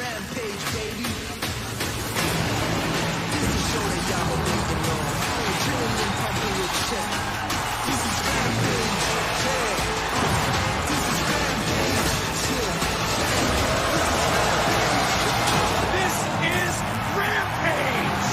Rampage, baby. This is the show that y'all been waiting on. Adrenaline pumping your chest. This is Rampage, yeah. This is Rampage, yeah. This is Rampage.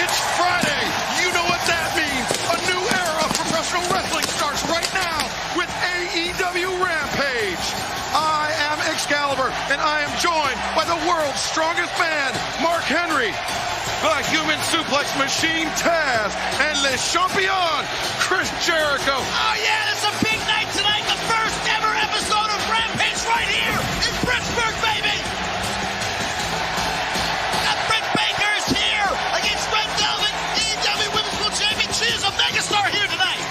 It's Friday. You know what that means. A new era of professional wrestling starts right now with AEW Rampage. I am Excalibur, and I am joined by the world's strongest man, Mark Henry, the human suplex machine, Taz, and Le Champion, Chris Jericho. Oh yeah, it's a big night tonight. The first ever episode of Rampage right here in Pittsburgh, baby. Got Britt Baker is here against Red Velvet, AEW Women's World Champion. She is a megastar here tonight.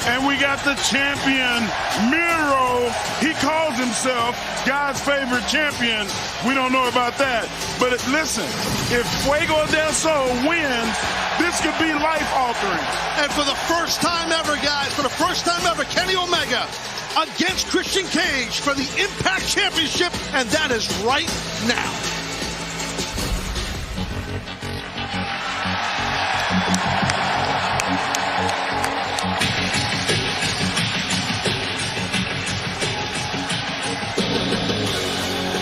And we got the champion, Miro. He calls himself God's favorite champion. We don't know about that. But listen, if Fuego del Sol wins, this could be life-altering. And for the first time ever, guys, for the first time ever, Kenny Omega against Christian Cage for the Impact Championship, and that is right now.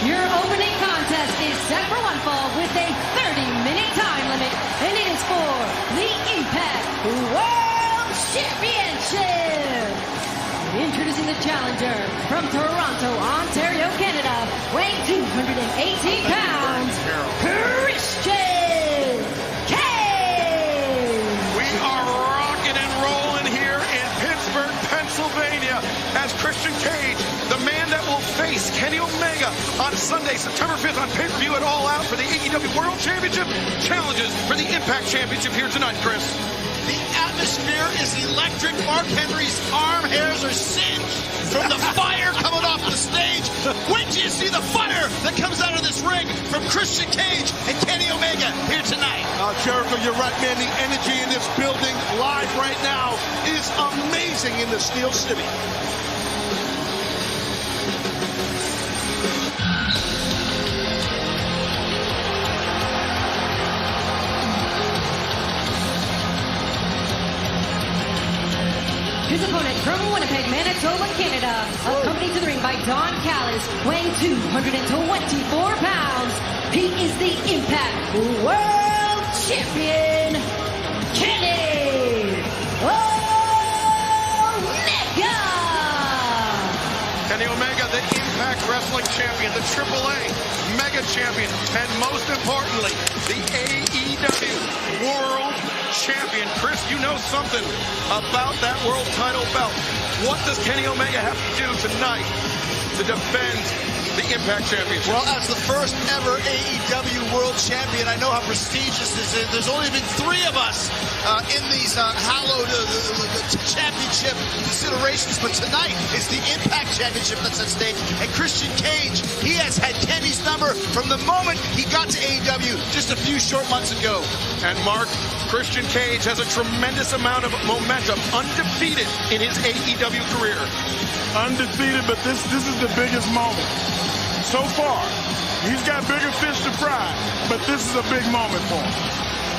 Your opening contest is set for one fall with a 30-minute time limit, and it is for the Impact World Championship. Introducing the challenger from Toronto, Ontario, Canada, weighing 218 pounds, Christian Cage. We are rocking and rolling here in Pittsburgh, Pennsylvania, as Christian Cage, the man that will face Kenny Omega on Sunday, September 5th on pay-per-view at All Out for the AEW World Championship, challenges for the Impact Championship here tonight, Chris. The atmosphere is electric. Mark Henry's arm hairs are singed from the fire coming off the stage. When do you see the fire that comes out of this ring from Christian Cage and Kenny Omega here tonight? Jericho, you're right, man. The energy in this building live right now is amazing in the Steel City. His opponent from Winnipeg, Manitoba, Canada, accompanied to the ring by Don Callis, weighing 224 pounds. He is the Impact World Champion, Kenny Omega. Kenny Omega, the Impact Wrestling Champion, the AAA Mega Champion, and most importantly, the AEW World Champion. Chris, you know something about that world title belt. What does Kenny Omega have to do tonight to defend the Impact Championship? Well, as the first ever AEW World Champion, I know how prestigious this is. There's only been 3 of us in these hallowed championship considerations, but tonight is the Impact Championship that's at stake. And Christian Cage, he has had Kenny's number from the moment he got to AEW just a few short months ago. And Mark, Christian Cage has a tremendous amount of momentum, undefeated in his AEW career. Undefeated, but this is the biggest moment. So far, he's got bigger fish to fry, but this is a big moment for him.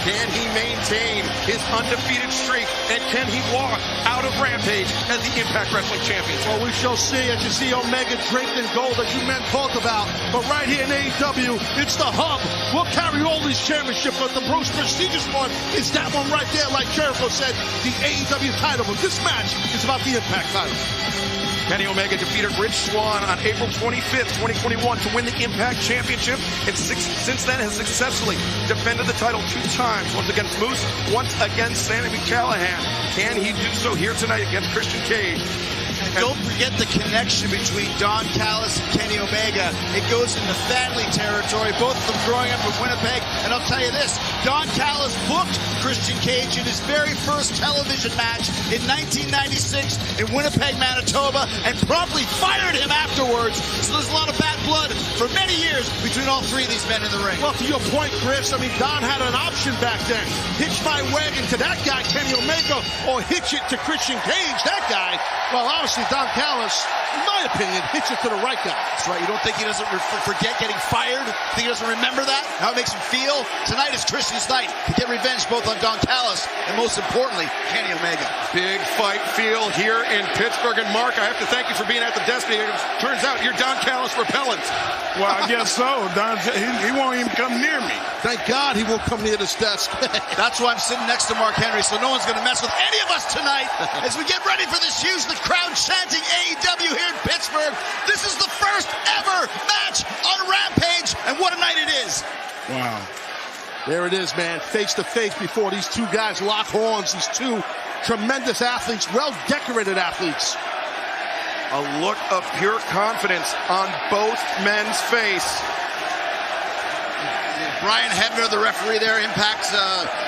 Can he maintain his undefeated streak, and can he walk out of Rampage as the Impact Wrestling Champion? Well, we shall see. As you see Omega draped in gold, as you men talk about. But right here in AEW, it's the hub. We'll carry all these championships, but the most prestigious one is that one right there, like Jericho said, the AEW title. But this match is about the Impact title. Kenny Omega defeated Rich Swann on April 25th, 2021 to win the Impact Championship, and since then has successfully defended the title 2 times, once against Moose, once against Sami Callihan. Can he do so here tonight against Christian Cage? And don't forget the connection between Don Callis and Kenny Omega. It goes into family territory, both of them growing up in Winnipeg. And I'll tell you this, Don Callis booked Christian Cage in his very first television match in 1996 in Winnipeg, Manitoba, and promptly fired him afterwards. So there's a lot of bad blood for many years between all 3 of these men in the ring. Well, to your point, Chris, I mean, Don had an option back then. Hitch my wagon to that guy, Kenny Omega, or hitch it to Christian Cage, that guy. Well, obviously, see, Don Callis, in my opinion, hits it to the right guy. That's right. You don't think he doesn't forget getting fired? Think he doesn't remember that? How it makes him feel? Tonight is Christian's night to get revenge both on Don Callis and, most importantly, Kenny Omega. Big fight feel here in Pittsburgh. And Mark, I have to thank you for being at the desk. It turns out you're Don Callis repellent. Well, I guess so. Don, he won't even come near me. Thank God he won't come near this desk. That's why I'm sitting next to Mark Henry, so no one's going to mess with any of us tonight as we get ready for this huge, the crowd chanting AEW here in Pittsburgh. This is the first ever match on Rampage, and what a night it is. Wow. There it is, man. Face to face before these two guys lock horns. These two tremendous athletes, well-decorated athletes. A look of pure confidence on both men's face. Brian Hebner, the referee there, Impact's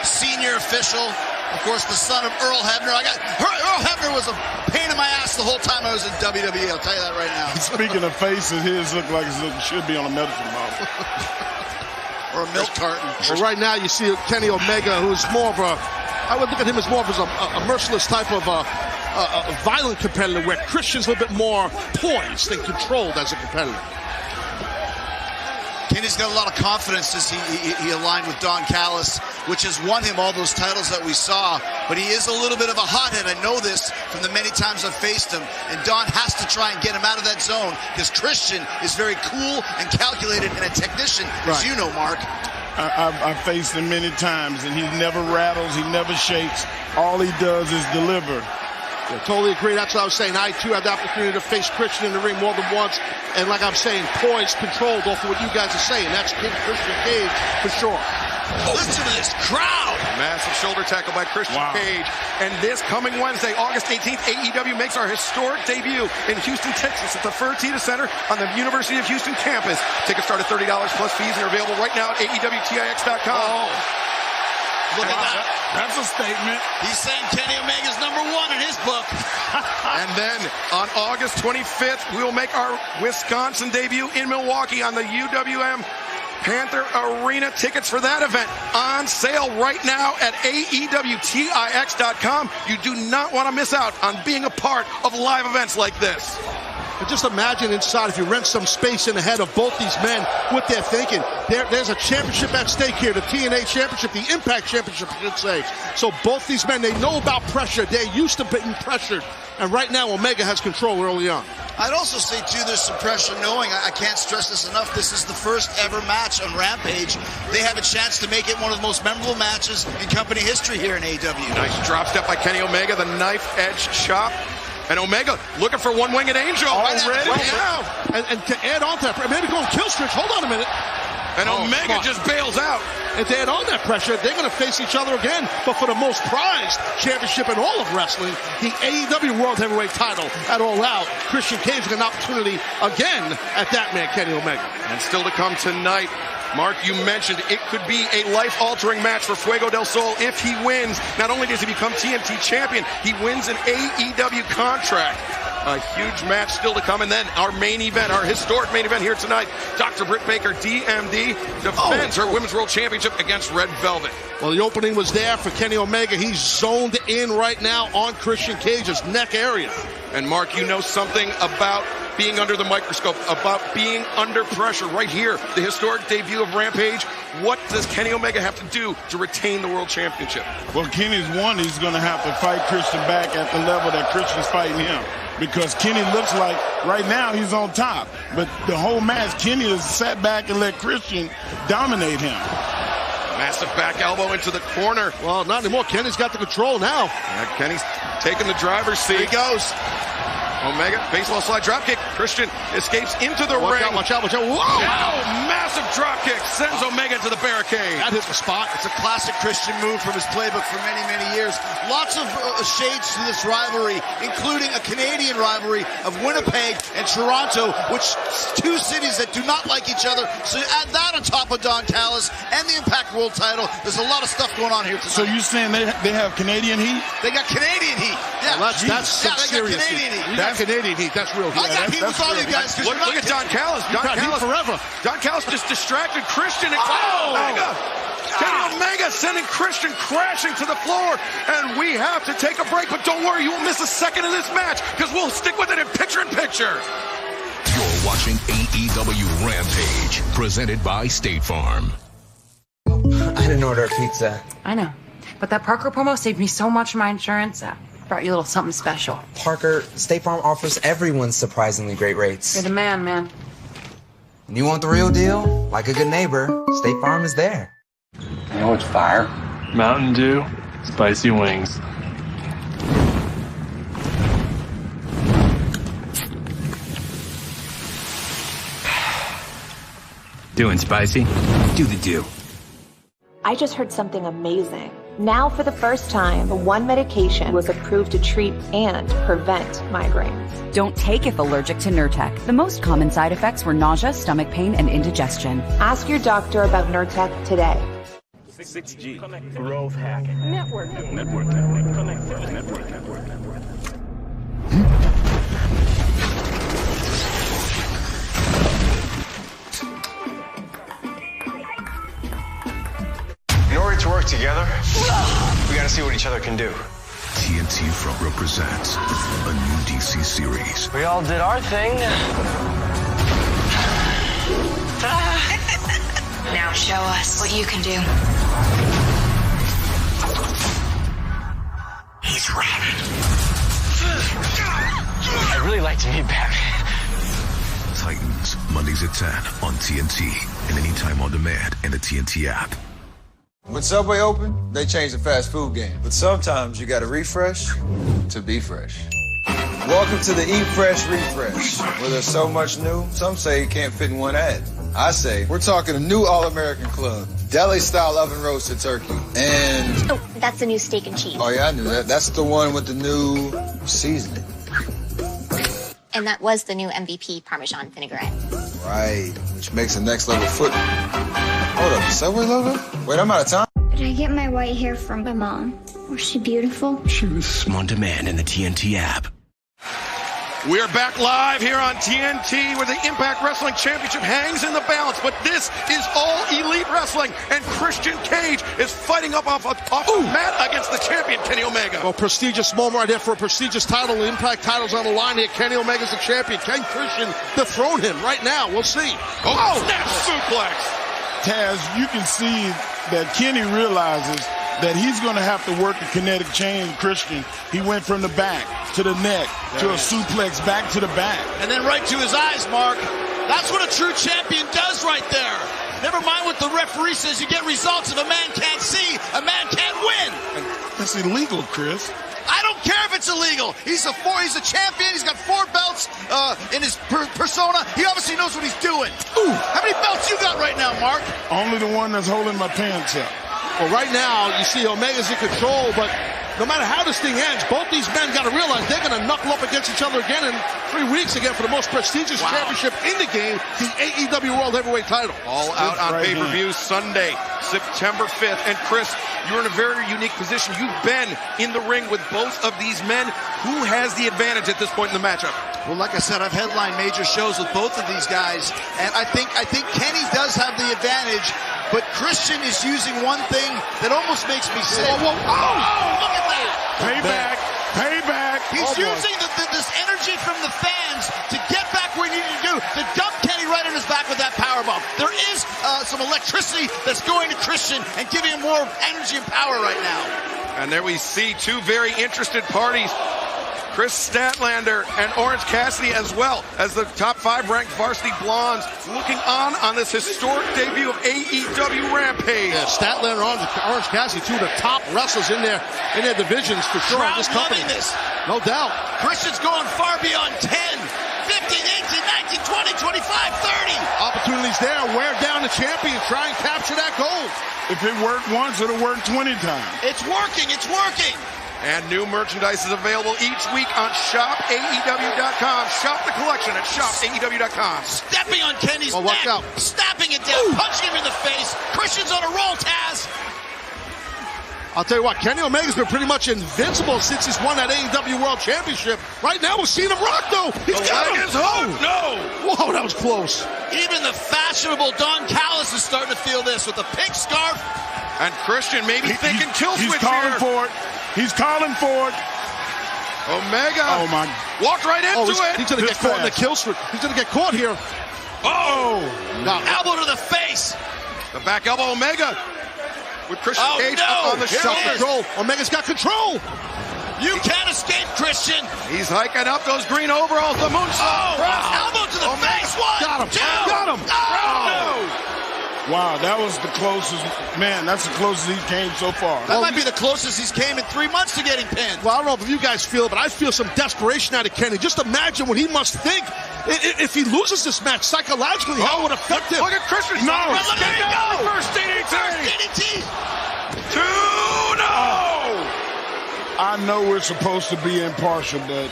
senior official. Of course, the son of Earl Hebner. Earl Hebner was a pain in my ass the whole time I was in WWE. I'll tell you that right now. Speaking of faces, his look like it should be on a medicine bottle. Or a milk carton. Well, right now you see Kenny Omega, who's more of a, I would look at him as more of a merciless type of a violent competitor, where Christian's a little bit more poised and controlled as a competitor. Kenny's got a lot of confidence as he aligned with Don Callis, which has won him all those titles that we saw. But he is a little bit of a hothead. I know this from the many times I've faced him. And Don has to try and get him out of that zone, because Christian is very cool and calculated and a technician, as you know, Mark. I've faced him many times, and he never rattles, he never shakes. All he does is deliver. Yeah, totally agree. That's what I was saying. I, too, had the opportunity to face Christian in the ring more than once. And like I'm saying, poised, controlled off of what you guys are saying. That's Christian Cage for sure. Listen to this crowd. Massive shoulder tackle by Christian Cage. And this coming Wednesday, August 18th, AEW makes our historic debut in Houston, Texas at the Fertitta Center on the University of Houston campus. Tickets start at $30 plus fees and are available right now at AEWTIX.com. Oh. Look at that. That's a statement. He's saying Kenny Omega's #1 in his book. And then on August 25th, we will make our Wisconsin debut in Milwaukee on the UWM Panther Arena. Tickets for that event on sale right now at AEWTIX.com. You do not want to miss out on being a part of live events like this. But just imagine inside, if you rent some space in the head of both these men, what they're thinking. There's a championship at stake here, the TNA championship, the Impact championship, I should say. So both these men, they know about pressure. They're used to being pressured. And right now, Omega has control early on. I'd also say, too, there's some pressure knowing, I can't stress this enough, this is the first ever match on Rampage. They have a chance to make it one of the most memorable matches in company history here in AEW. Nice drop step by Kenny Omega, the knife edge chop. And Omega looking for one-winged angel already. And to add on to that, maybe going kill switch. Hold on a minute. And Omega just bails out. And to add on that pressure, they're going to face each other again. But for the most prized championship in all of wrestling, the AEW World Heavyweight title at All Out, Christian Cage got an opportunity again at that man, Kenny Omega. And still to come tonight, Mark, you mentioned it could be a life-altering match for Fuego del Sol if he wins. Not only does he become TNT champion, he wins an AEW contract. A huge match still to come. And then our main event, our historic main event here tonight, Dr. Britt Baker, DMD, defends her Women's World Championship against Red Velvet. Well, the opening was there for Kenny Omega. He's zoned in right now on Christian Cage's neck area. And Mark, you know something about being under the microscope, about being under pressure right here, the historic debut of Rampage. What does Kenny Omega have to do to retain the World Championship? Well, Kenny's won. He's going to have to fight Christian back at the level that Christian's fighting him. Because Kenny looks like, right now, he's on top. But the whole match, Kenny has sat back and let Christian dominate him. Massive back elbow into the corner. Well, not anymore. Kenny's got the control now. Yeah, Kenny's taking the driver's seat. Here he goes. Omega, baseball slide drop kick. Christian escapes into the ring. Watch out. Whoa! Oh, massive drop kick sends Omega to the barricade. That hit the spot. It's a classic Christian move from his playbook for many, many years. Lots of shades to this rivalry, including a Canadian rivalry of Winnipeg and Toronto, which two cities that do not like each other. So add that on top of Don Callis and the Impact World title. There's a lot of stuff going on here tonight. So you saying they have Canadian heat? They got Canadian heat. Yeah, well, that's some serious Canadian heat. That's Canadian heat. That's real heat. I got heat with all you guys. Look at Don Callis. Don Callis forever. Don Callis just distracted Christian. And Oh! Omega. Kenny Omega sending Christian crashing to the floor. And we have to take a break, but don't worry, you won't miss a second of this match because we'll stick with it in picture-in-picture. You're watching AEW Rampage, presented by State Farm. I didn't order a pizza. I know, but that Parker promo saved me so much on my insurance. Brought you a little something special. Parker, State Farm offers everyone surprisingly great rates. You're the man, man. And you want the real deal? Like a good neighbor, State Farm is there. You know what's fire? Mountain Dew, spicy wings. Doing spicy? Do the do. I just heard something amazing. Now, for the first time, one medication was approved to treat and prevent migraines. Don't take if allergic to Nurtec. The most common side effects were nausea, stomach pain, and indigestion. Ask your doctor about Nurtec today. 6G. Growth hacking. Network. In order to work together, we gotta see what each other can do. TNT Front Row presents a new DC series. We all did our thing. Now show us what you can do. He's rabid. I'd really like to meet Batman. Titans, Mondays at 10 on TNT and anytime on demand in the TNT app. When Subway opened, they changed the fast food game. But sometimes you gotta refresh to be fresh. Welcome to the Eat Fresh Refresh, where there's so much new, some say it can't fit in one ad. I say, we're talking a new All-American Club, deli-style oven-roasted turkey, and... Oh, that's the new steak and cheese. Oh, yeah, I knew that. That's the one with the new seasoning. And that was the new MVP Parmesan vinaigrette. Right, which makes the next level foot. Hold up, the Subway logo? Wait, I'm out of time. Did I get my white hair from my mom? Was she beautiful? She was on demand in the TNT app. We are back live here on TNT where the Impact Wrestling Championship hangs in the balance, but this is all elite wrestling, and Christian Cage is fighting up off the mat against the champion, Kenny Omega. Well, prestigious moment right there for a prestigious title. The Impact title's on the line here. Kenny Omega's the champion. Can Christian dethrone him right now? We'll see. Oh, snap suplex. Taz, you can see that Kenny realizes that he's going to have to work the kinetic chain, Christian. He went from the back to the neck to a suplex back to the back. And then right to his eyes, Mark. That's what a true champion does right there. Never mind what the referee says. You get results. If a man can't see, a man can't win. And that's illegal, Chris. I don't care if it's illegal. He's a champion. He's got 4 belts in his persona. He obviously knows what he's doing. Ooh, how many belts you got right now, Mark? Only the one that's holding my pants up. Well, right now, you see Omega's in control, but no matter how this thing ends, both these men got to realize they're going to knuckle up against each other again in 3 weeks again for the most prestigious championship in the game, the AEW World Heavyweight title. All out on pay-per-view Sunday, September 5th. And Chris, you're in a very unique position. You've been in the ring with both of these men. Who has the advantage at this point in the matchup? Well, like I said, I've headlined major shows with both of these guys, and I think Kenny does have the advantage, but Christian is using one thing that almost makes me sick. Whoa. Look at that! Payback. He's using this energy from the fans to get back where he needed to do, to dump Kenny right in his back with that powerbomb. There is some electricity that's going to Christian and giving him more energy and power right now. And there we see two very interested parties. Chris Statlander and Orange Cassidy, as well as the top 5 ranked Varsity Blondes, looking on this historic debut of AEW Rampage. Yeah, Statlander and Orange Cassidy, 2 of the top wrestlers in their divisions for sure. Crowd This company, loving this. No doubt. Christian's going far beyond 10, 15, 18, 19, 20, 25, 30. Opportunities there. Wear down the champion. Try and capture that gold. If it worked once, it'll work 20 times. It's working. It's working. And new merchandise is available each week on ShopAEW.com. Shop the collection at ShopAEW.com. Stepping on Kenny's neck. Watch out. Snapping it down. Punching him in the face. Christian's on a roll, Taz. I'll tell you what, Kenny Omega's been pretty much invincible since he's won that AEW World Championship. Right now, we're seeing him rock, though. He's got him. No. Whoa, that was close. Even the fashionable Don Callis is starting to feel this with the pink scarf And Christian maybe thinking kill switch He's calling here. for it. He's calling for it. Omega. Oh, my. Walked right into it. He's going to get caught in the kill switch. He's going to get caught here. Oh. Now, elbow to the face. The back elbow, Omega. With Christian Cage up on the shoulders. Control. Omega's got control. You can't escape, Christian. He's hiking up those green overalls. The moonsault. Elbow to the face. One, got him. two. Got him. Wow, that was the closest. Man, that's the closest he came so far. That might be the closest he's came in 3 months to getting pinned. Well, I don't know if you guys feel it, but I feel some desperation out of Kenny. Just imagine what he must think if he loses this match psychologically. How it would affect him? Look at Christian. No. There you go. First DDT. First DDT. 2-0. I know we're supposed to be impartial, but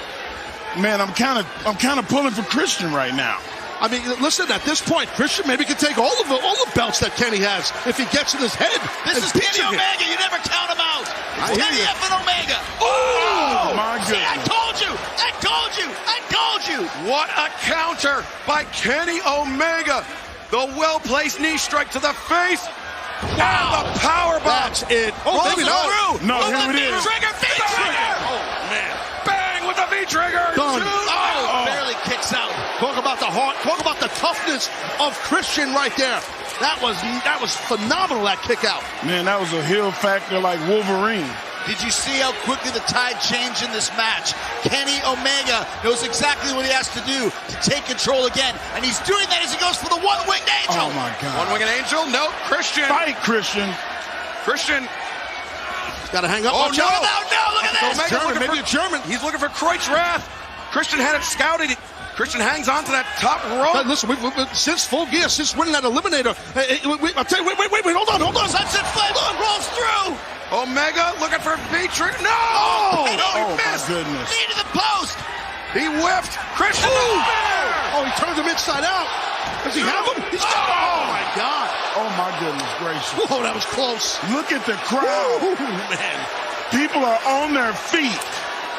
man, I'm kind of pulling for Christian right now. I mean, listen, at this point, Christian maybe could take all the belts that Kenny has if he gets in his head. This is Kenny Omega. You never count him out. Kenny F and Omega. Oh, my goodness. See, I told you. I told you. I told you. What a counter by Kenny Omega. The well-placed knee strike to the face. Wow, the power bomb. That's it. Oh, maybe not. No, here it is. V-trigger. Oh, man. Bang with the V-trigger. Done. Barely kicks out. Talk about the heart. Talk about the toughness of Christian right there. That was phenomenal, that kick out. Man, that was a heel factor like Wolverine. Did you see how quickly the tide changed in this match? Kenny Omega knows exactly what he has to do to take control again. And he's doing that as he goes for the one-winged angel. Oh, my God. One-winged angel. No, Christian. Fight, Christian. Christian. He's got to hang up. Oh, Watch no. out. No, look at this. Omega's Maybe a German. He's looking for Kreutz Wrath. Christian had it scouted. Christian hangs on to that top rope. Listen, since Full Gear, since winning that Eliminator, I'll tell you, wait, hold on. Sunset Flame rolls through. Omega looking for V-trigger. No! Oh, my goodness. Knee to the post. He whipped. Christian. Oh, he turned him inside out. Does he have him? He's got him. Oh, my God. Oh, my goodness gracious. Oh, that was close. Look at the crowd. Ooh, man. People are on their feet.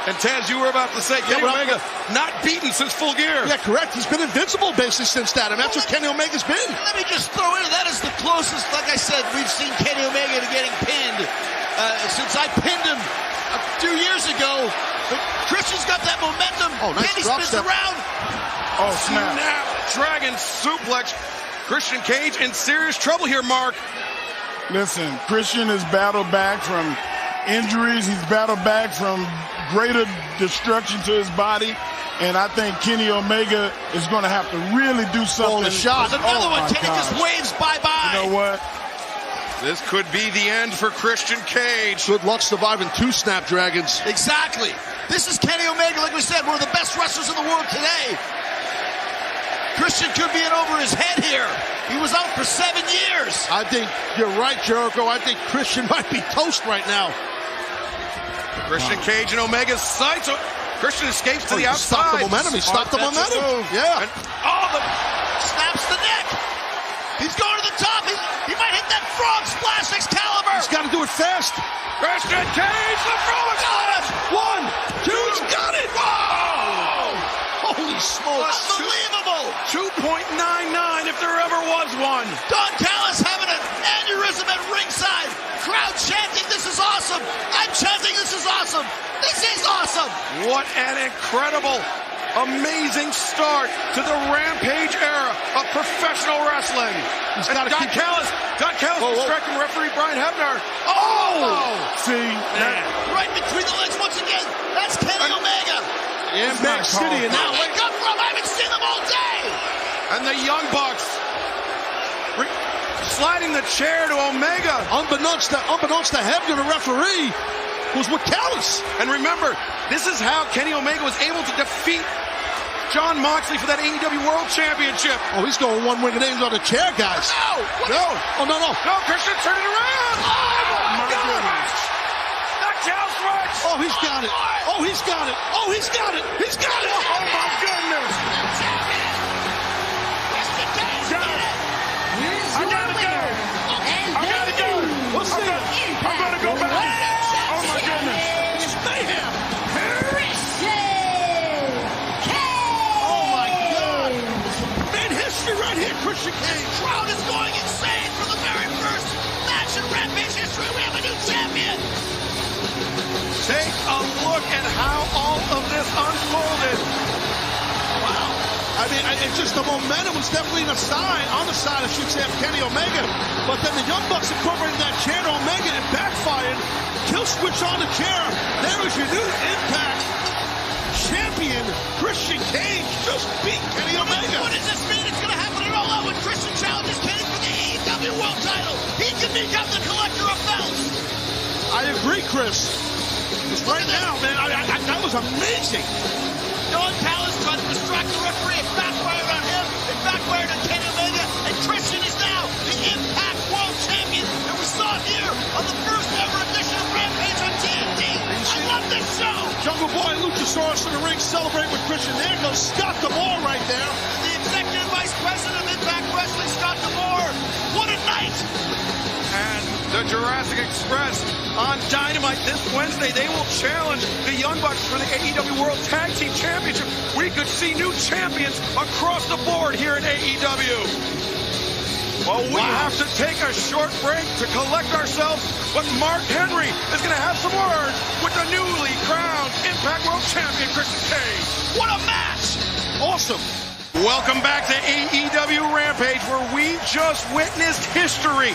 And Taz, you were about to say Kenny Omega not beaten since Full Gear. Yeah, correct. He's been invincible basically since that, and that's what Kenny Omega's been. Let me just throw in, that is the closest, like I said, we've seen Kenny Omega to getting pinned since I pinned him a few years ago. But Christian's got that momentum. Oh, nice Kenny drop spins step. around. Oh, snap. Dragon suplex. Christian Cage in serious trouble here, Mark. Listen, Christian has battled back from injuries. He's battled back from greater destruction to his body. And I think Kenny Omega is going to have to really do something. The shot. There's another one. Kenny gosh. just waves bye-bye. You know what? This could be the end for Christian Cage. Good luck surviving 2 Snapdragons. Exactly. This is Kenny Omega, like we said, one of the best wrestlers in the world today. Christian could be in over his head here. He was out for 7 years. I think you're right, Jericho. I think Christian might be toast right now. Christian Cage and Omega's sights. Christian escapes to the He outside. stopped the momentum. He stopped the momentum. Yeah. And, Snaps the neck. He's going to the top. He might hit that frog splash Excalibur. He's got to do it fast. Christian Cage, the frog splash. 1, 2, he's got it. Whoa! Holy smokes. Unbelievable. 2.99 if there ever was one. Don Callis having an aneurysm at ringside. Crowd chanting, this is awesome. I'm chanting, this is awesome. This is awesome. What an incredible, amazing start to the Rampage era of professional wrestling. He's And got to Don keep Callis distracting referee Brian Hebner. See, Right between the legs once again. That's Kenny Omega. Impact City. And Where now, did they come from? I haven't seen them all day. And the Young Bucks sliding the chair to Omega. unbeknownst to Hebner, the referee, was with Callis. And remember, this is how Kenny Omega was able to defeat Jon Moxley for that AEW World Championship. Oh, he's going one-winged angel on the chair, guys. No. Oh, no. No, Christian, turn it around. Oh, my goodness. Knockdown switch. Oh, he's got it. Oh, he's got it. Oh, he's got it. He's got it. Oh, my goodness. I gotta go. Let's see it. I'm going to go back. Oh, my goodness. It's mayhem. Christian Cage. Oh, my God. Made history right here, Christian Cage. Crowd is going insane for the very first match in Rampage history. Take a look at how all of this unfolded. Wow. I mean, it's just the momentum was definitely on the side, I should say, of Kenny Omega. But then the Young Bucks incorporated that chair to Omega and backfired. Kill switch on the chair. There is your new Impact champion, Christian Cage, just beat Kenny Omega. What does this mean? It's going to happen at All Out when Christian challenges Kenny for the AEW World title. He can become the collector of belts. I agree, Chris. Because right now, man, that was amazing. Don Callis tried to distract the referee. It backfired on him. It backfired on Kenny Omega. And Christian is now the Impact World Champion. And we saw it here on the first ever edition of Rampage on TNT. I love this show. Jungle Boy Luchasaurus in the ring celebrate with Christian. There goes Scott D'Amore right there. The Executive Vice President of Impact Wrestling, Scott D'Amore. What a night. And the Jurassic Express on Dynamite this Wednesday. They will challenge the Young Bucks for the AEW World Tag Team Championship. We could see new champions across the board here in AEW. Well, we have to take a short break to collect ourselves, but Mark Henry is going to have some words with the newly crowned Impact World Champion, Christian Cage. What a match! Awesome. Welcome back to AEW Rampage, where we just witnessed history.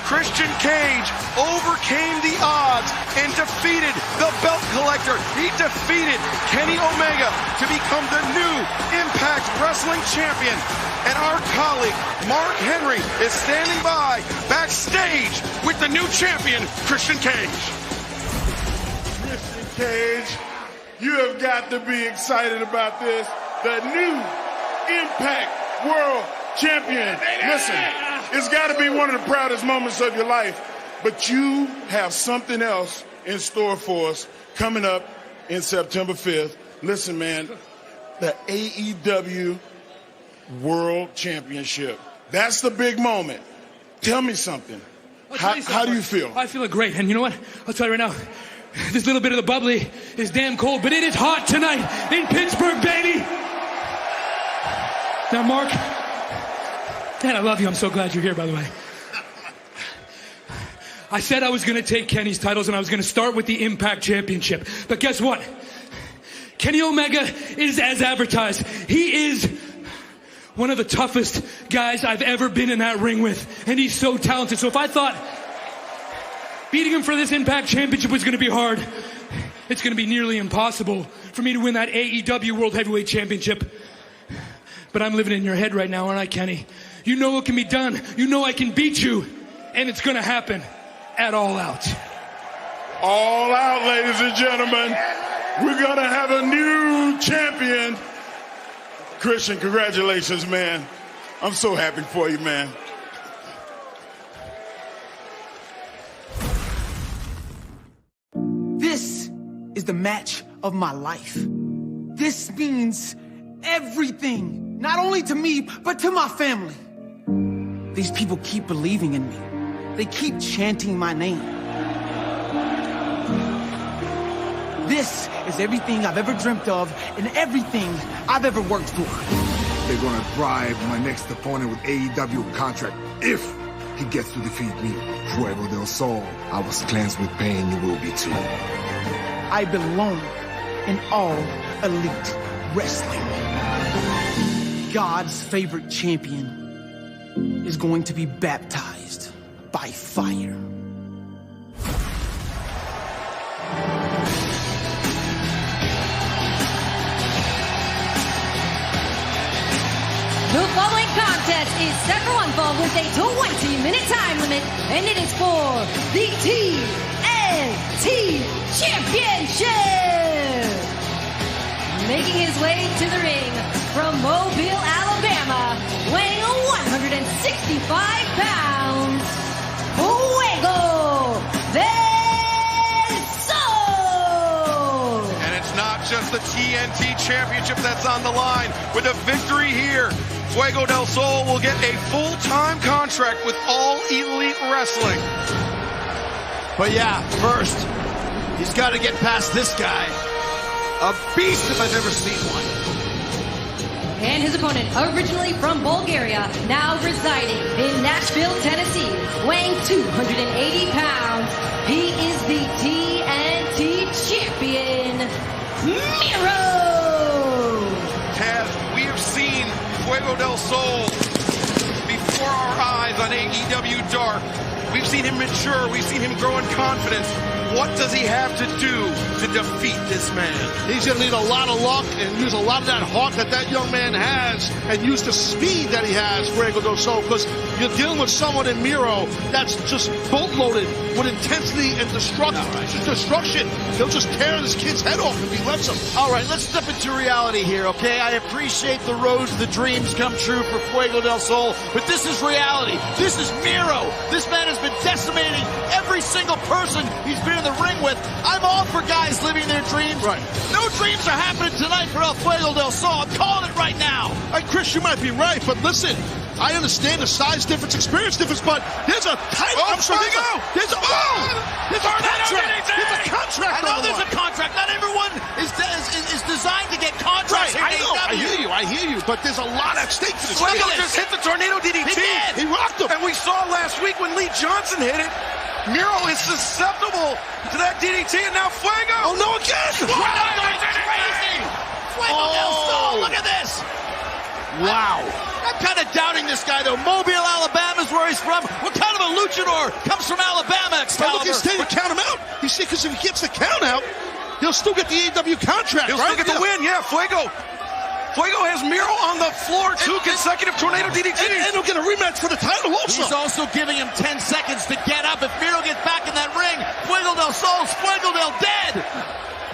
Christian Cage overcame the odds and defeated the belt collector. He defeated Kenny Omega to become the new Impact Wrestling Champion. And our colleague, Mark Henry, is standing by backstage with the new champion, Christian Cage. Christian Cage, you have got to be excited about this. The new Impact World Champion. Listen, it's got to be one of the proudest moments of your life, but you have something else in store for us coming up in September 5th. Listen, man, the AEW World Championship. That's the big moment. Tell me something. How do you feel? I feel great, and you know what? I'll tell you right now, this little bit of the bubbly is damn cold, but it is hot tonight in Pittsburgh, baby! Now, Mark, man, I love you. I'm so glad you're here, by the way. I said I was going to take Kenny's titles and I was going to start with the Impact Championship. But guess what? Kenny Omega is as advertised. He is one of the toughest guys I've ever been in that ring with. And he's so talented. So if I thought beating him for this Impact Championship was going to be hard, it's going to be nearly impossible for me to win that AEW World Heavyweight Championship. But I'm living in your head right now, aren't I, Kenny? You know it can be done. You know I can beat you. And it's going to happen at All Out. All Out, ladies and gentlemen. We're going to have a new champion. Christian, congratulations, man. I'm so happy for you, man. This is the match of my life. This means everything. Not only to me, but to my family. These people keep believing in me. They keep chanting my name. This is everything I've ever dreamt of and everything I've ever worked for. They're gonna bribe my next opponent with AEW contract if he gets to defeat me. Fuego del Sol, I was cleansed with pain, you will be too. I belong in All Elite Wrestling. God's favorite champion is going to be baptized by fire. The following contest is set for one fall with a 20-minute time limit, and it is for the TNT Championship. Making his way to the ring from Mobile, Alabama, weighing 165 pounds, Fuego del Sol. And it's not just the TNT Championship that's on the line. With a victory here, Fuego del Sol will get a full-time contract with All Elite Wrestling. But yeah, first, he's got to get past this guy. A beast if I've ever seen one. and his opponent, originally from Bulgaria, now residing in Nashville, Tennessee, weighing 280 pounds, he is the TNT champion, Miro! Taz, we have seen Fuego del Sol before our eyes on AEW Dark. We've seen him mature. We've seen him grow in confidence. What does he have to do to defeat this man? He's going to need a lot of luck and use a lot of that heart that that young man has and use the speed that he has, Fuego del Sol, because you're dealing with someone in Miro that's just boatloaded with intensity and destruction. He'll just tear this kid's head off if he lets him. All right, let's step into reality here, okay? I appreciate the roads, the dreams come true for Fuego del Sol, but this is reality. This is Miro. This man has been decimating every single person he's been in the ring with. I'm all for guys living their dreams. Right. No dreams are happening tonight for El Fuego del Sol. I'm calling it right now. Hey, Chris, you might be right, but listen, I understand the size difference, experience difference, but there's a title. Oh, There's a contract. There's a contract. I know there's a contract. Not everyone is designed to get contracts. Right, I hear you, but there's a lot at stake for this. Fuego just hit the tornado DDT. He rocked him. And we saw last week when Lee Johnson hit it, Miro is susceptible to that DDT, and now Fuego. Oh, no, again. Crazy. Fuego del Sol, look at this. Wow. I'm kind of doubting this guy, though. Mobile, Alabama's where he's from. What kind of a luchador comes from Alabama, Excalibur? Look, he's taking to count him out. You see, because if he gets the count out, he'll still get the AEW contract, He'll still get the win, yeah. Fuego has Miro on the floor, two consecutive tornado DDTs. And he'll get a rematch for the title also. He's also giving him 10 seconds to get up. If Miro gets back in that ring, Fuego del Sol's Fuego del Dead.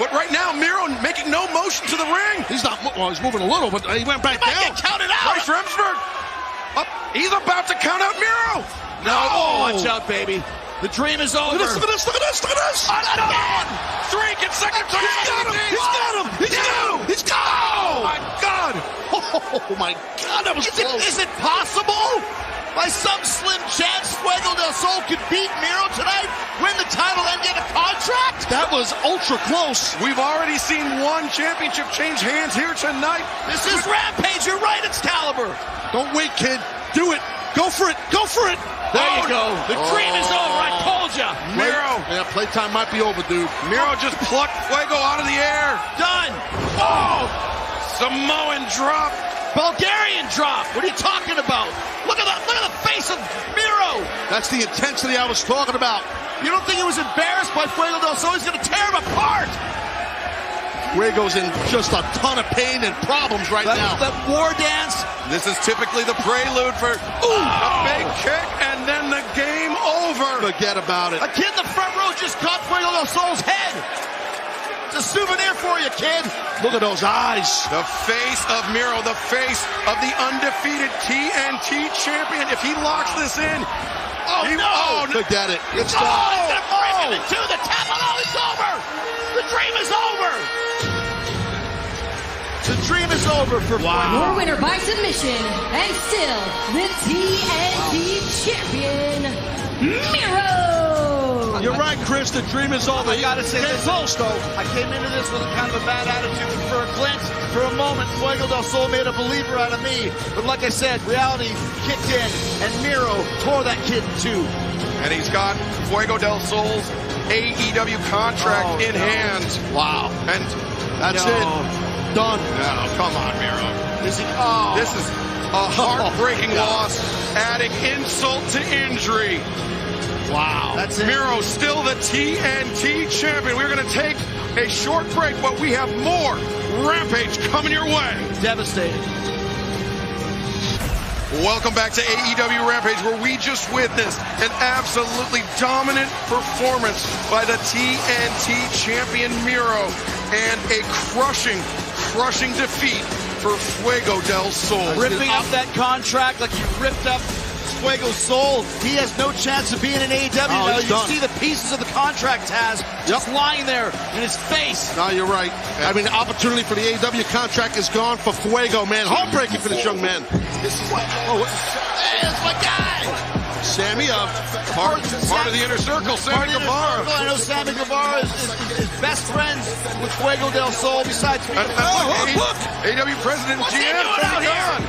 But right now, Miro making no motion to the ring. He's not, well, he's moving a little, but he went back down. He might get counted out. Bryce Remsburg. He's about to count out Miro. No. Oh, watch out, baby. The dream is over. Look at this. Again. Three consecutive tornadoes. He's got him. Oh, my God. Oh, my God. That was close. Is it possible? By some slim chance, Fuego del Sol could beat Miro tonight, win the title, and get a contract? That was ultra close. We've already seen one championship change hands here tonight. This is Rampage. You're right, Excalibur. Don't wait, kid. Do it. Go for it. There you go. The dream is over. I told you. Miro. Yeah, playtime might be over, dude. Miro just plucked Fuego out of the air. Done. Oh! Samoan drop. Bulgarian drop. What are you talking about? Look at the face of Miro. That's the intensity I was talking about. You don't think he was embarrassed by Fuego del Sol? He's going to tear him apart. Fuego's in just a ton of pain and problems right now. That war dance. This is typically the prelude for a big kick and then the game over. Forget about it. A kid in the front row just caught Fuego del Sol's head. It's a souvenir for you, kid. Look at those eyes. The face of Miro, the face of the undefeated TNT champion. If he locks this in, forget it. It's done. He's gonna break him into the tap. Oh, it's over. The dream is over. The dream is over for Fuego. Your winner by submission, and still the TNT champion, Miro. You're right, Chris. The dream is over. I gotta say this, close, though. I came into this with a kind of a bad attitude, but for a glance, for a moment, Fuego del Sol made a believer out of me. But like I said, reality kicked in, and Miro tore that kid in two. And he's got Fuego del Sol's AEW contract in hand. Wow. And that's it. Done. No, come on, Miro. This is a heartbreaking loss, adding insult to injury. Wow. That's it. Miro still the TNT champion. We're going to take a short break, but we have more Rampage coming your way. Devastating. Welcome back to AEW Rampage, where we just witnessed an absolutely dominant performance by the TNT champion Miro and a crushing defeat for Fuego del Sol. Ripping up that contract like you ripped up Fuego's soul. He has no chance of being in AEW now. You see the pieces of the contract just lying there in his face. No, you're right. I mean, the opportunity for the AEW contract is gone for Fuego, man. Heartbreaking for this young man. This is that's my guy. Sammy, part of the inner circle, Sammy Guevara. I know Sammy Guevara is best friends with Fuego del Sol besides... Look! AEW President and GM, Tony Khan.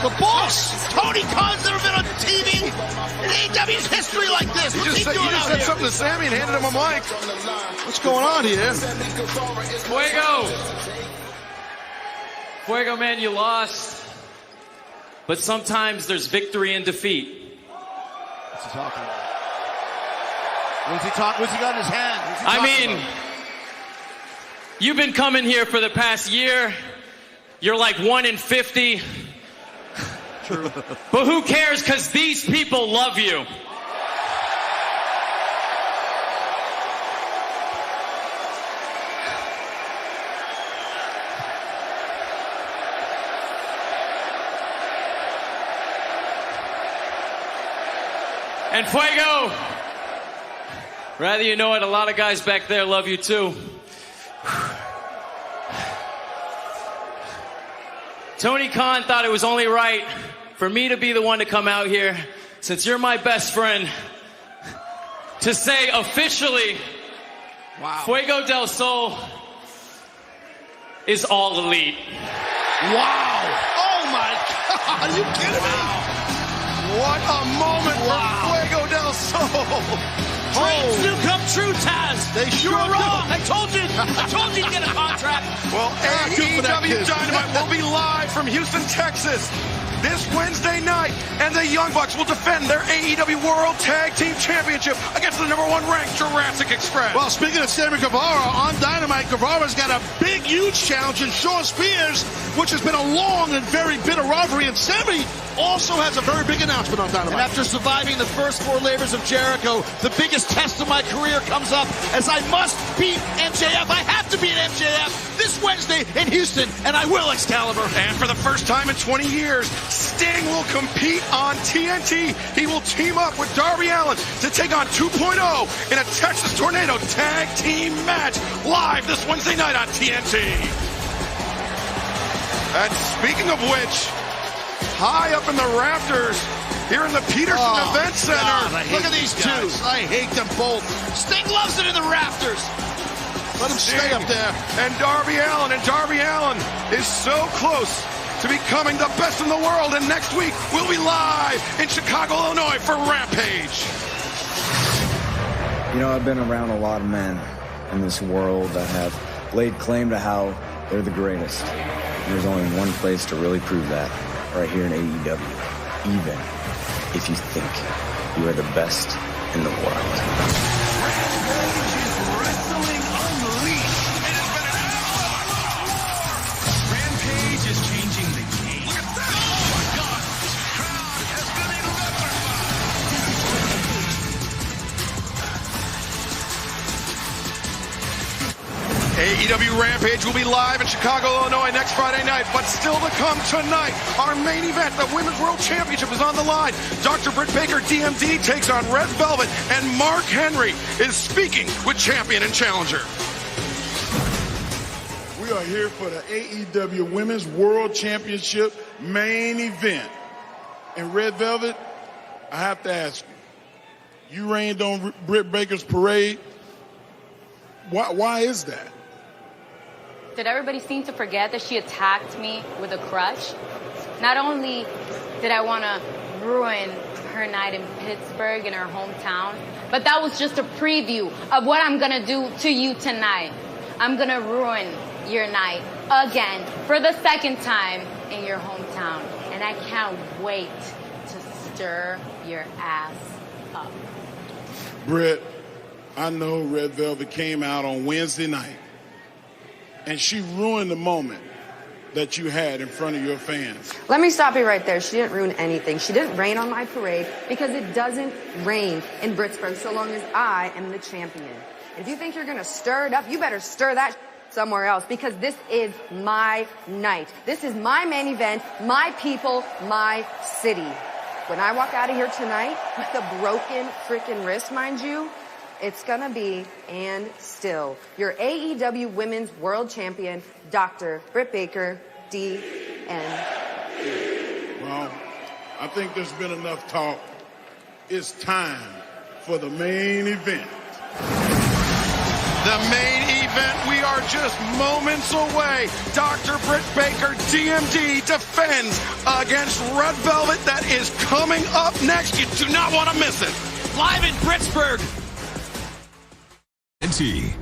The boss, Tony Khan's never been on TV in AEW's history like this. He just said something to Sammy and handed him a mic. What's going on here? Fuego, man, you lost. But sometimes there's victory in defeat. What's he talking about? What's he got in his hand? I mean, you've been coming here for the past year. You're like 1 in 50. True. But who cares, because these people love you. And Fuego, rather you know it, a lot of guys back there love you too. Tony Khan thought it was only right for me to be the one to come out here, since you're my best friend, to say officially, Fuego del Sol is all elite. Wow. Oh my God, are you kidding me? What a moment for Fuego del Sol. Dreams do come true, Taz. They sure were do. wrong. I told you to get a contract. Well, AEW Dynamite will be live from Houston, Texas this Wednesday night, and the Young Bucks will defend their AEW World Tag Team Championship against the #1 ranked Jurassic Express. Well, speaking of Sammy Guevara, on Dynamite, Guevara's got a big, huge challenge in Shawn Spears, which has been a long and very bitter rivalry, and Sammy also has a very big announcement on Dynamite. And after surviving the first 4 labors of Jericho, the biggest test of my career comes up as I must beat MJF. I have to beat MJF this Wednesday in Houston, and I will, Excalibur. And for the first time in 20 years, Sting will compete on TNT. He will team up with Darby Allin to take on 2.0 in a Texas Tornado Tag Team match live this Wednesday night on TNT. And speaking of which, high up in the rafters here in the Peterson Event Center. God, look at these two. I hate them both. Sting loves it in the rafters. Let him stay up there. And Darby Allin is so close to becoming the best in the world. And next week, we'll be live in Chicago, Illinois for Rampage. You know, I've been around a lot of men in this world that have laid claim to how they're the greatest. There's only one place to really prove that, right here in AEW, even if you think you are the best in the world. Rampage is wrestling unleashed. It has been an hour. Rampage is changing the game. Look at that. Oh my God. This crowd has been AEW Rampage will be live in Chicago, Illinois next Friday night, but still to come tonight, our main event, the Women's World Championship, is on the line. Dr. Britt Baker, DMD, takes on Red Velvet, and Mark Henry is speaking with champion and challenger. We are here for the AEW Women's World Championship main event. And Red Velvet, I have to ask you, you rained on Britt Baker's parade. Why is that? Did everybody seem to forget that she attacked me with a crutch? Not only did I want to ruin her night in Pittsburgh, in her hometown, but that was just a preview of what I'm going to do to you tonight. I'm going to ruin your night again for the second time in your hometown. And I can't wait to stir your ass up. Britt, I know Red Velvet came out on Wednesday night, and she ruined the moment that you had in front of your fans. Let me stop you right there. She didn't ruin anything. She didn't rain on my parade because it doesn't rain in Pittsburgh so long as I am the champion. If you think you're going to stir it up, you better stir that somewhere else, because this is my night. This is my main event, my people, my city. When I walk out of here tonight with a broken freaking wrist, mind you, it's gonna be, and still, your AEW Women's World Champion, Dr. Britt Baker, DMD. Well, I think there's been enough talk it's time for the main event. The main event, we are just moments away. Dr. Britt Baker, DMD, defends against Red Velvet. That is coming up next. You do not want to miss it. Live in Pittsburgh. TNT.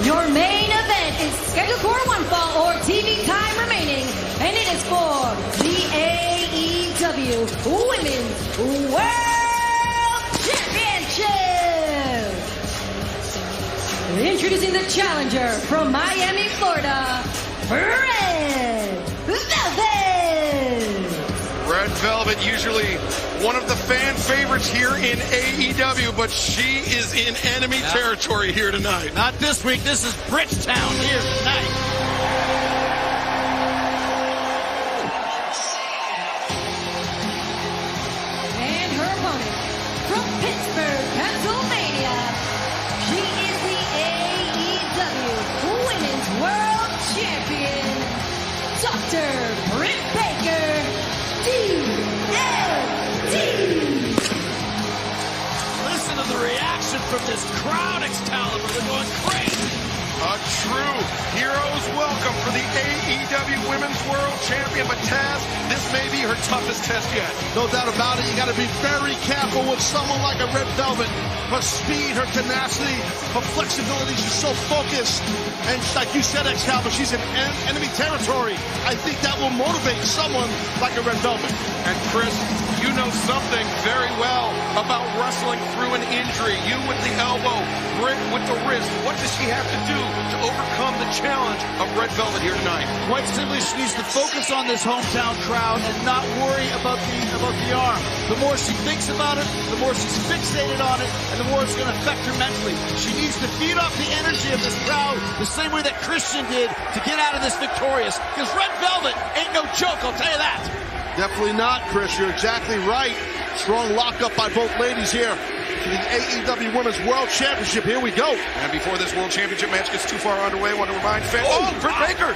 Your main event is scheduled for one fall or TV time remaining, and it is for the AEW Women's World Championship. Introducing the challenger from Miami, Florida, Red Velvet. Red Velvet, usually one of the fan favorites here in AEW, but she is in enemy territory here tonight. Not this week. This is Bridgetown here tonight. And her opponent from Pittsburgh, Pennsylvania, she is the AEW Women's World Champion, Dr. Britt Baker, DMD. Listen to the reaction from this crowd, Excalibur. They're going crazy. A true hero's welcome for the AEW Women's World Champion. But Taz, this may be her toughest test yet. No doubt about it. You got to be very careful with someone like a Red Velvet. Her speed, her tenacity, her flexibility. She's so focused. And like you said, Excalibur, she's in enemy territory. I think that will motivate someone like a Red Velvet. And Chris, you know something very well about wrestling through an injury. You with the elbow, Britt with the wrist. What does she have to do to overcome the challenge of Red Velvet here tonight? Quite simply, she needs to focus on this hometown crowd and not worry about the arm. The more she thinks about it, the more she's fixated on it, and the more it's going to affect her mentally. She needs to feed off the energy of this crowd the same way that Christian did to get out of this victorious. Because Red Velvet ain't no joke, I'll tell you that. Definitely not, Chris. You're exactly right. Strong lockup by both ladies here for the AEW Women's World Championship. Here we go. And before this World Championship match gets too far underway, I want to remind fans. Oh, Britt Baker!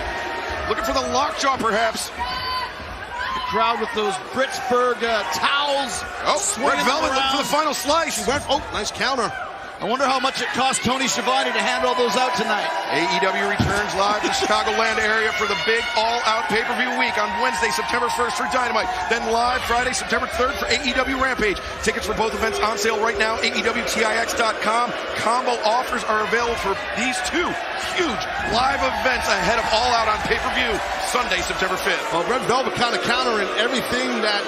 Looking for the lockjaw, perhaps. The crowd with those Pittsburgh towels. Oh, Red Velvet looking for the final slice. Oh, nice counter. I wonder how much it cost Tony Schiavone to hand all those out tonight. AEW returns live to the Chicagoland area for the big all-out pay-per-view week on Wednesday, September 1st for Dynamite. Then live Friday, September 3rd for AEW Rampage. Tickets for both events on sale right now, AEWTIX.com. Combo offers are available for these two huge live events ahead of All Out on pay-per-view Sunday, September 5th. Well, Red Velvet kind of countering everything that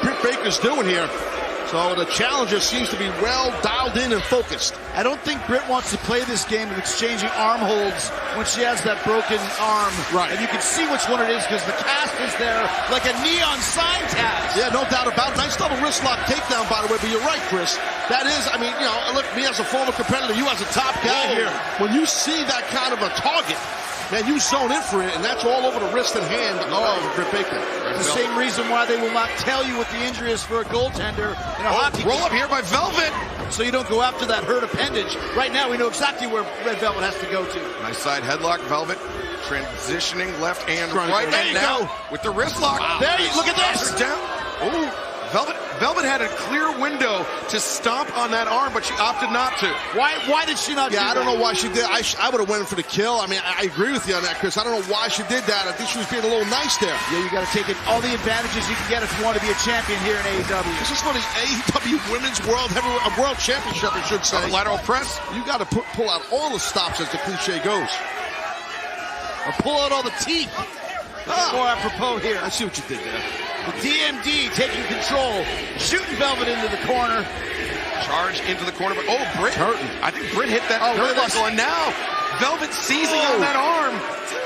Britt Baker's doing here. So the challenger seems to be well dialed in and focused. I don't think Britt wants to play this game of exchanging arm holds when she has that broken arm. Right. And you can see which one it is because the cast is there like a neon sign tag. Yeah, no doubt about it. Nice double wrist lock takedown, by the way. But you're right, Chris. That is, I mean, you know, look, me as a former competitor, you as a top guy here. When you see that kind of a target, man, you zone in for it, and that's all over the wrist and hand of Britt Baker. It's the same reason why they will not tell you what the injury is for a goaltender in a hockey roll game. Up here by Velvet. So you don't go after that hurt appendage. Right now, we know exactly where Red Velvet has to go to. Nice side headlock, Velvet. Transitioning left and right. There And you now go. With the wrist lock. Wow. There you look at this. Her down. Ooh. Velvet had a clear window to stomp on that arm, but she opted not to. Why did she not do that? I don't know why she did. I would have went for the kill. I mean, I agree with you on that, Chris. I don't know why she did that. I think she was being a little nice there. Yeah, you got to take all the advantages you can get if you want to be a champion here in AEW. This is for the AEW Women's World Championship, I should say. Lateral press. You got to pull out all the stops, as the cliche goes. Or pull out all the teeth. More apropos here. I see what you did there. The DMD taking control, shooting Velvet into the corner. Charge into the corner, but Britt. Hurting. I think Britt hit that really muscle, and now Velvet seizing on that arm.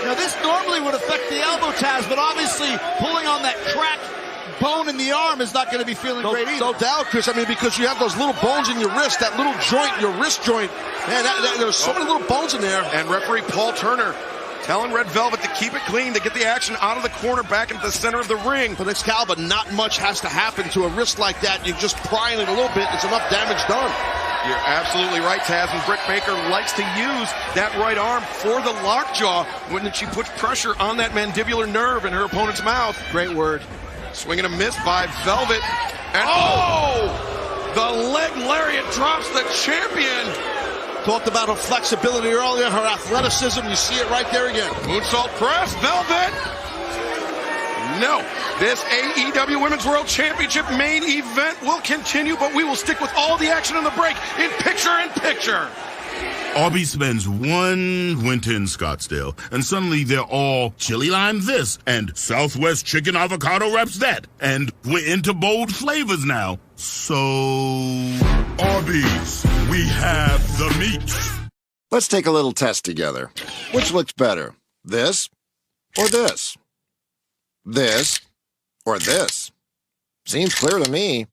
Now this normally would affect the elbow, Taz, but obviously pulling on that cracked bone in the arm is not going to be feeling great either. No doubt, Chris. I mean, because you have those little bones in your wrist, that little joint, your wrist joint. Man, there's so many little bones in there. And referee Paul Turner telling Red Velvet to keep it clean, to get the action out of the corner back into the center of the ring. But Excalibur, not much has to happen to a wrist like that. You're just prying it a little bit. It's enough damage done. You're absolutely right, Taz. And Britt Baker likes to use that right arm for the lockjaw when she puts pressure on that mandibular nerve in her opponent's mouth. Great word. Swing and a miss by Velvet. And the leg lariat drops the champion. Talked about her flexibility earlier, her athleticism. You see it right there again. Moonsault press, Velvet. No, this AEW Women's World Championship main event will continue, but we will stick with all the action on the break in picture-in-picture. Arby spends one winter in Scottsdale, and suddenly they're all chili lime this, and Southwest chicken avocado wraps that, and we're into bold flavors now. So, Arby's, we have the meat. Let's take a little test together. Which looks better, this or this? This or this? Seems clear to me.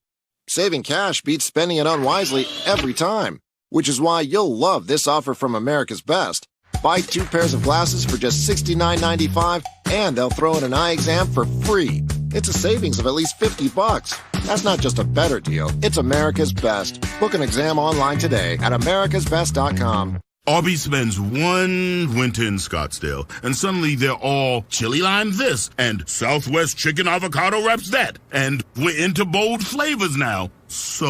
Saving cash beats spending it unwisely every time, which is why you'll love this offer from America's Best. Buy 2 pairs of glasses for just $69.95, and they'll throw in an eye exam for free. It's a savings of at least $50. That's not just a better deal, it's America's Best. Book an exam online today at americasbest.com. Arby spends one winter in Scottsdale, and suddenly they're all chili lime this, and Southwest chicken avocado wraps that, and we're into bold flavors now. So,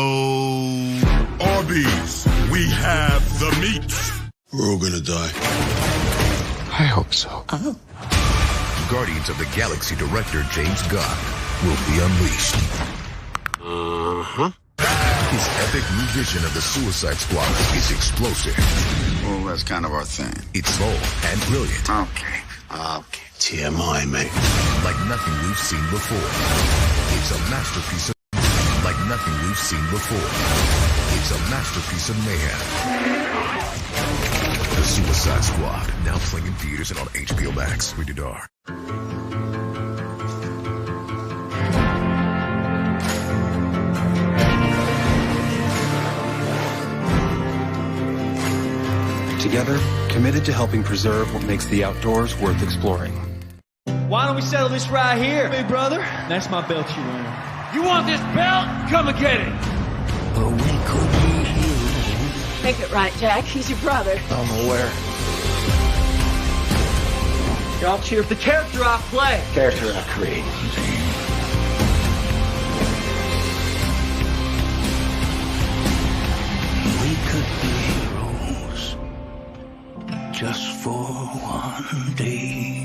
Arby's, we have the meat. We're all gonna die. I hope so. Guardians of the Galaxy director James Gunn will be unleashed. His epic new vision of the Suicide Squad is explosive. Well, that's kind of our thing. It's bold and brilliant. Okay. TMI, mate. Like nothing we've seen before. It's a masterpiece of... Like nothing we've seen before. It's a masterpiece of mayhem. The Suicide Squad, now playing in theaters and on HBO Max. Rated R. Together, committed to helping preserve what makes the outdoors worth exploring. Why don't we settle this right here, big brother? That's my belt you're wearing. You want this belt? Come and get it. But we could be heroes. Make it right, Jack. He's your brother. I'm aware. Y'all cheer for the character I play. Character I create. We could be heroes. Just for one day.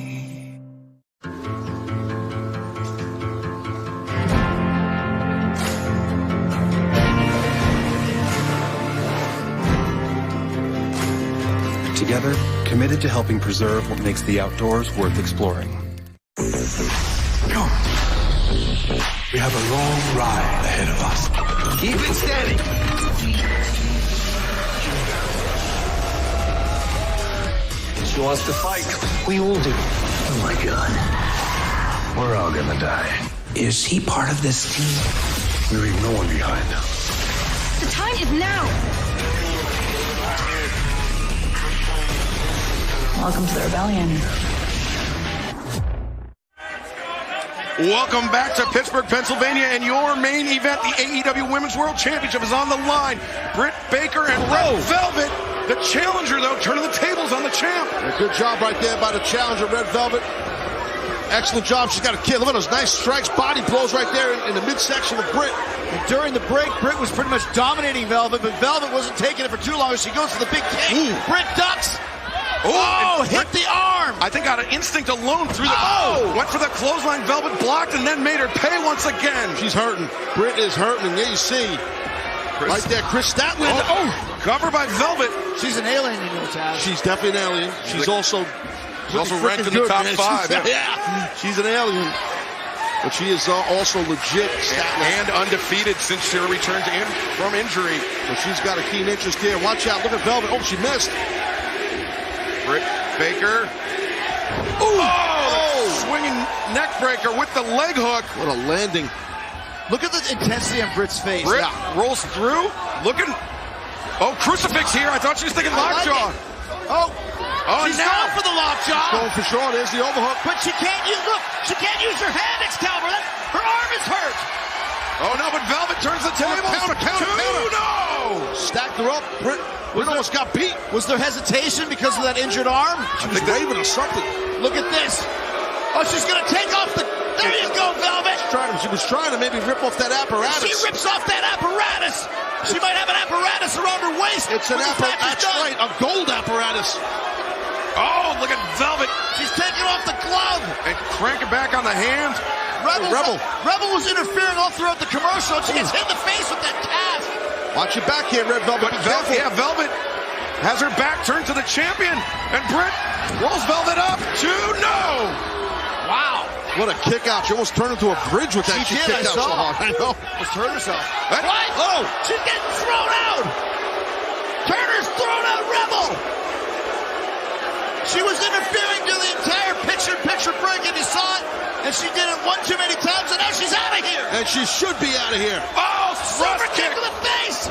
Together, committed to helping preserve what makes the outdoors worth exploring. Come. We have a long ride ahead of us. Keep it steady. She wants to fight. We all do. Oh my God. We're all gonna die. Is he part of this team? We leave no one behind. The time is now. Welcome to the rebellion. Welcome back to Pittsburgh, Pennsylvania, and your main event, the AEW Women's World Championship, is on the line. Britt Baker and Red Velvet. The challenger, though, turning the tables on the champ. A good job right there by the challenger, Red Velvet. Excellent job. She's got a kill. Look at those nice strikes, body blows right there in the midsection of Britt. And during the break, Britt was pretty much dominating Velvet, but Velvet wasn't taking it for too long. She goes to the big kick. Britt ducks. Oh, hit the arm. I think out of instinct alone through the... went for the clothesline. Velvet blocked and then made her pay once again. She's hurting. Britt is hurting. And there you see. Right there, Chris Statlander. Cover by Velvet. She's an alien, you know, Taz. She's definitely an alien. She's also ranked in the top 5. Yeah, she's an alien. But she is also legit. And undefeated since her return from injury. But she's got a keen interest there. Watch out. Look at Velvet. Oh, she missed. Britt Baker. Swinging neck breaker with the leg hook. What a landing. Look at the intensity on Britt's face. Britt rolls through. Looking. Oh, crucifix here. I thought she was thinking lockjaw. She's going for the lockjaw. Going for sure. There's the overhook. But she can't use, she can't use her hand, Excalibur. Her arm is hurt. Oh, no, but Velvet turns the table. Counter. No! Stack back the rope. Britt almost got beat. Was there hesitation because of that injured arm? She was waving or something. Look at this. Oh, she's going to take off the... There you go, Velvet. She was trying to maybe rip off that apparatus. She rips off that apparatus. She might have an apparatus around her waist. It's an apparatus. That's right, a gold apparatus. Oh, look at Velvet. She's taking off the glove. And cranking back on the hand. Rebel was interfering all throughout the commercial. She gets hit in the face with that calf. Watch your back here, Red Velvet. Velvet has her back turned to the champion. And Britt rolls Velvet up. 2-0. Wow. What a kick out. She almost turned into a bridge with that. She did, I saw. So hard. I know. Almost hurt herself. What? Oh, she's getting thrown out. Turner's thrown out Rebel. She was interfering to the entire picture break, and you saw it. And she did it one too many times, and now she's out of here. And she should be out of here. Oh, super kick to the face.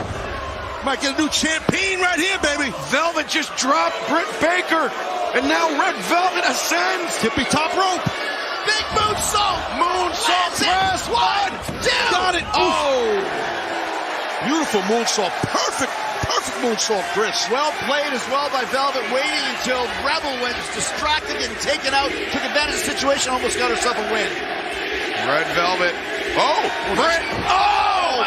Might get a new champion right here, baby. Velvet just dropped Britt Baker. And now Red Velvet ascends. Tippy top rope. Big moonsault. Moonsault press. 1, 2. Got it. Oh. Beautiful moonsault. Perfect moonsault, Chris. Well played as well by Velvet, waiting until Rebel was distracted and taken out, took advantage of the situation, almost got herself a win. Red Velvet. Oh, Britt. Oh,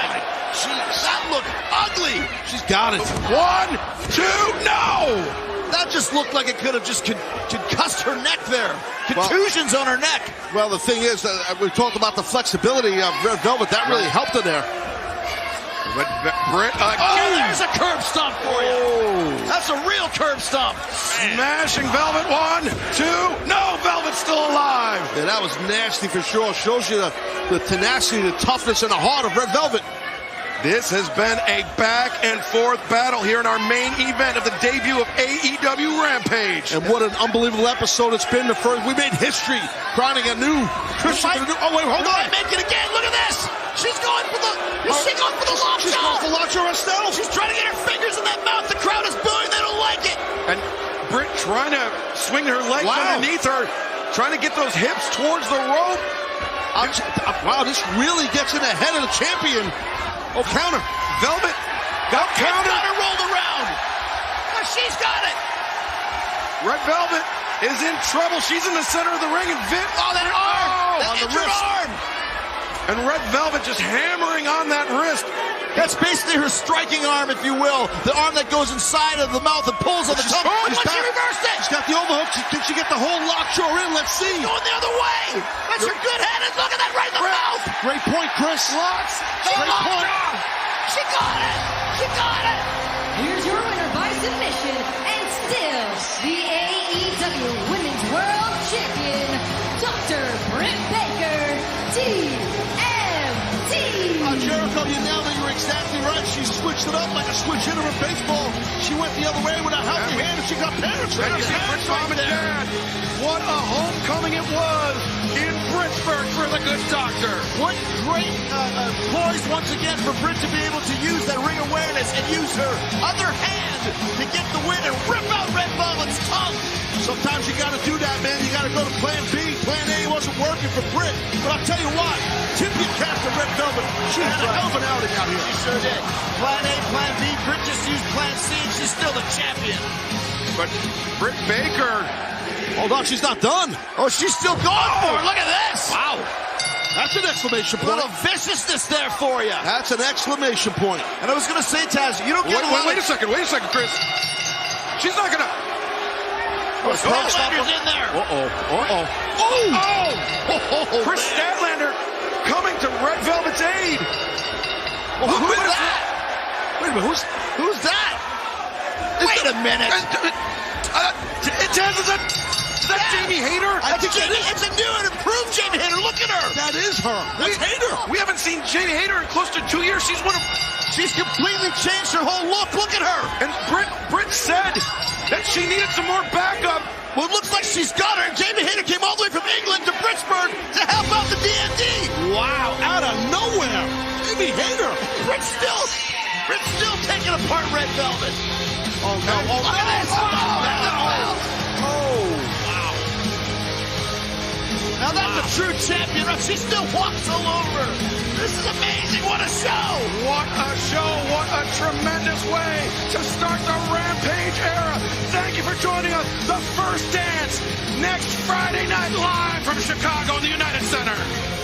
jeez, that looked ugly. She's got it. 1, 2, no. That just looked like it could have just concussed her neck there. Contusions on her neck. Well, the thing is, we talked about the flexibility of Red Velvet. That really helped her there. Britt again. There's a curb stomp for you. Oh. That's a real curb stomp. Smashing Velvet. 1, 2. No, Velvet's still alive. Yeah, that was nasty for sure. Shows you the tenacity, the toughness, and the heart of Red Velvet. This has been a back-and-forth battle here in our main event of the debut of AEW Rampage. And what an unbelievable episode it's been. We made history, crowning a new Christian. Oh, wait, hold on. Make it again. Look at this. She's going for the... She's going for the lockjaw. She's going for lockjaw Estelle. She's trying to get her fingers in that mouth. The crowd is booing. They don't like it. And Britt trying to swing her legs underneath her, trying to get those hips towards the rope. Wow, this really gets in the head of the champion. Oh, counter. Velvet got counter. Got her rolled around. But she's got it. Red Velvet is in trouble. She's in the center of the ring, and Vince. Oh, that arm. On the wrist. Arm. And Red Velvet just hammering on that wrist. That's basically her striking arm, if you will. The arm that goes inside of the mouth and pulls on the tongue. Oh, she reversed it. She's got the overhook. Can she get the whole lockjaw in? Let's see. Going the other way. That's her good head. And look at that right in the mouth. Great point, Chris. Locks. Great point. She got it. She got it. Here's your winner by submission, and still the AEW Women's World Champion, Dr. Britt Baker, TMT. Jericho, you nailed it. You're exactly right. She switched it up like a switch hitter in baseball. She went the other way with a healthy hand, and she got penetrated. What a homecoming it was in Pittsburgh for the good doctor. What great poise once again for Britt to be able to use that ring awareness and use her other hand to get the win and rip out Red Velvet's tongue. Sometimes you got to do that, man. You got to go to plan B. Plan A wasn't working for Britt. But I'll tell you what, tip your cap to Red Velvet. She had a hell of an outing out here. She sure did. Plan A, plan B. Britt just used plan C, and she's still the champion. But Britt Baker, hold on, she's not done. Oh, she's still going for it. Look at this. Wow. That's an exclamation point. A little viciousness there for you. That's an exclamation point. And I was going to say, Taz, you don't get wait a second, Chris. She's not going to... Statlander's in there. Chris Statlander coming to Red Velvet's aid. Who is that? Wait a minute, who's that? Wait a minute. Is that Jamie Hayter? It's a new and improved Jamie Hayter. Look at her. That is her. That's Hayter. We haven't seen Jamie Hayter in close to 2 years. She's completely changed her whole look. Look at her. And Britt said that she needed some more backup. Well, it looks like she's got her. And Jamie Hayter came all the way from England to Pittsburgh to help out the DMD. Wow, out of nowhere. Jamie Hayter. Britt's still taking apart Red Velvet. Oh, no. Look at this. Oh, wow. Now that's a true champion. She still walks all over. This is amazing. What a show. What a show. What a tremendous way to start the Rampage era. Thank you for joining us. The First Dance next Friday night live from Chicago in the United Center.